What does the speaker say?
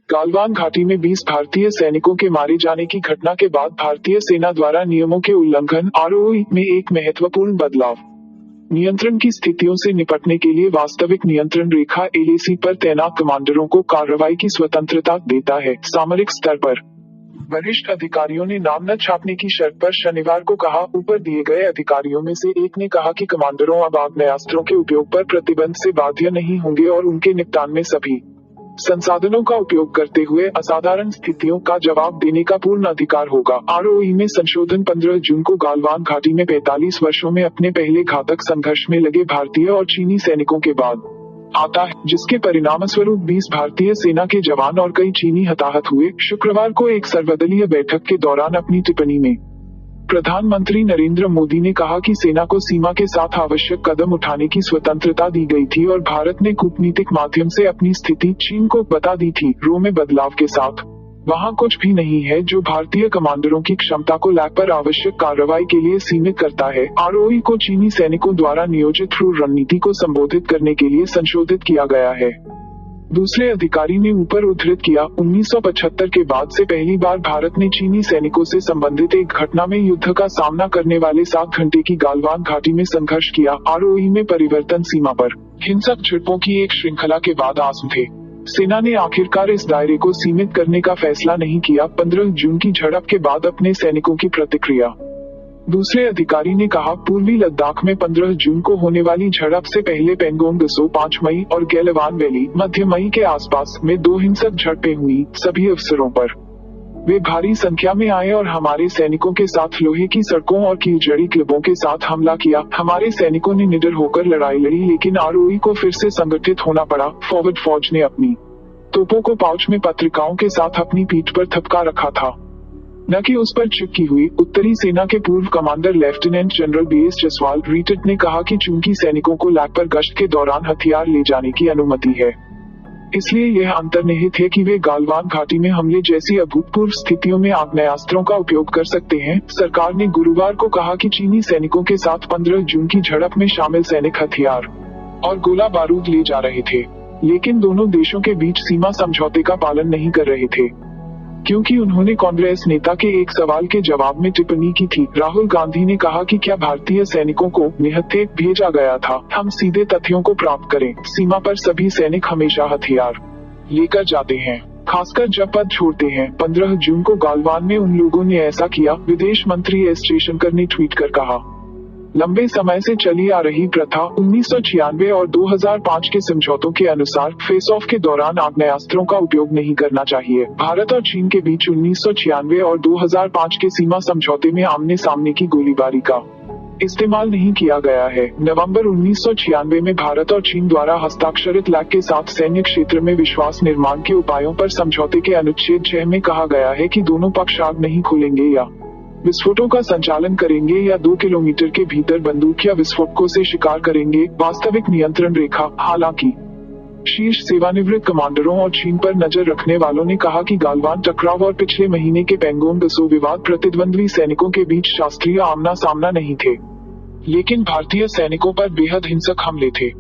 गालवान घाटी में 20 भारतीय सैनिकों के मारे जाने की घटना के बाद भारतीय सेना द्वारा नियमों के उल्लंघन आरओई में एक महत्वपूर्ण बदलाव। नियंत्रण की स्थितियों से निपटने के लिए वास्तविक नियंत्रण रेखा एलएसी पर तैनात कमांडरों को कार्रवाई की स्वतंत्रता देता है। सामरिक स्तर पर वरिष्ठ अधिकारियों ने नाम न छापने की शर्त पर शनिवार को कहा। ऊपर दिए गए अधिकारियों में से एक ने कहा कि कमांडरों अब आग्नेयास्त्रों के उपयोग पर प्रतिबंध से बाध्य नहीं होंगे और उनके निपटान में सभी संसाधनों का उपयोग करते हुए असाधारण स्थितियों का जवाब देने का पूर्ण अधिकार होगा। आरओई में संशोधन 15 जून को गालवान घाटी में 45 वर्षों में अपने पहले घातक संघर्ष में लगे भारतीय और चीनी सैनिकों के बाद आता है, जिसके परिणामस्वरूप 20 भारतीय सेना के जवान और कई चीनी हताहत हुए। शुक्रवार को एक सर्वदलीय बैठक के दौरान अपनी टिप्पणी में प्रधानमंत्री नरेंद्र मोदी ने कहा कि सेना को सीमा के साथ आवश्यक कदम उठाने की स्वतंत्रता दी गई थी और भारत ने कूटनीतिक माध्यम से अपनी स्थिति चीन को बता दी थी। रो में बदलाव के साथ वहां कुछ भी नहीं है जो भारतीय कमांडरों की क्षमता को लैब पर आवश्यक कार्रवाई के लिए सीमित करता है। आरओई को चीनी सैनिकों द्वारा नियोजित क्रूर रणनीति को संबोधित करने के लिए संशोधित किया गया है। दूसरे अधिकारी ने ऊपर उद्धृत किया, 1975 के बाद से पहली बार भारत ने चीनी सैनिकों से संबंधित एक घटना में युद्ध का सामना करने वाले 7 घंटे की गालवान घाटी में संघर्ष किया। आरओई में परिवर्तन सीमा पर हिंसक झड़पों की एक श्रृंखला के बाद आसम थे। सेना ने आखिरकार इस दायरे को सीमित करने का फैसला नहीं किया। 15 जून की झड़प के बाद अपने सैनिकों की प्रतिक्रिया। दूसरे अधिकारी ने कहा, पूर्वी लद्दाख में 15 जून को होने वाली झड़प से पहले पेंगोंग दसो 5 मई और गैलवान वैली मध्य मई के आसपास में 2 हिंसक झड़पें हुई। सभी अवसरों पर वे भारी संख्या में आए और हमारे सैनिकों के साथ लोहे की सड़कों और कीलजड़ी क्लबों के साथ हमला किया। हमारे सैनिकों ने निडर होकर लड़ाई लड़ी, लेकिन आरओई को फिर से संगठित होना पड़ा। फॉरवर्ड फौज ने अपनी तोपों को पाउच में पत्रिकाओं के साथ अपनी पीठ पर थपका रखा था, न कि उस पर चिपकी हुई। उत्तरी सेना के पूर्व commander lieutenant general BS Jaswal रीटेट ने कहा कि चूंकि सैनिकों को लैब पर गश्त के दौरान हथियार ले जाने की अनुमति है, इसलिए यह अंतर्निहित है कि वे गालवान घाटी में हमले जैसी अभूतपूर्व स्थितियों में आग्नेयास्त्रों का उपयोग कर सकते हैं। सरकार ने गुरुवार को कहा कि चीनी सैनिकों के साथ 15 जून की झड़प में शामिल सैनिक हथियार और गोला बारूद ले जा रहे थे, लेकिन दोनों देशों के बीच सीमा समझौते का पालन नहीं कर रहे थे, क्योंकि उन्होंने कांग्रेस नेता के एक सवाल के जवाब में टिप्पणी की थी। राहुल गांधी ने कहा कि क्या भारतीय सैनिकों को निहत्थे भेजा गया था? हम सीधे तथ्यों को प्राप्त करें। सीमा पर सभी सैनिक हमेशा हथियार लेकर जाते हैं, खासकर जब पद छोड़ते हैं। 15 जून को गालवान में उन लोगों ने ऐसा किया, विदेश मंत्री एस जयशंकर ने ट्वीट कर कहा। लंबे समय से चली आ रही प्रथा 1996 और 2005 के समझौतों के अनुसार फेस ऑफ के दौरान आग्नेयास्त्रों का उपयोग नहीं करना चाहिए। भारत और चीन के बीच 1996 और 2005 के सीमा समझौते में आमने सामने की गोलीबारी का इस्तेमाल नहीं किया गया है। नवंबर 1996 में भारत और चीन द्वारा हस्ताक्षरित लैग के साथ सैन्य क्षेत्र में विश्वास निर्माण के उपायों पर समझौते के अनुच्छेद 6 में कहा गया है कि दोनों पक्ष आग नहीं खोलेंगे या विस्फोटों का संचालन करेंगे या 2 किलोमीटर के भीतर बंदूक या विस्फोटकों से शिकार करेंगे। वास्तविक नियंत्रण रेखा। हालांकि शीर्ष सेवानिवृत्त कमांडरों और चीन पर नजर रखने वालों ने कहा कि गालवान टकराव और पिछले महीने के पेंगोंग दसो विवाद प्रतिद्वंद्वी सैनिकों के बीच शास्त्रीय आमना सामना नहीं थे, लेकिन भारतीय सैनिकों पर बेहद हिंसक हमले थे।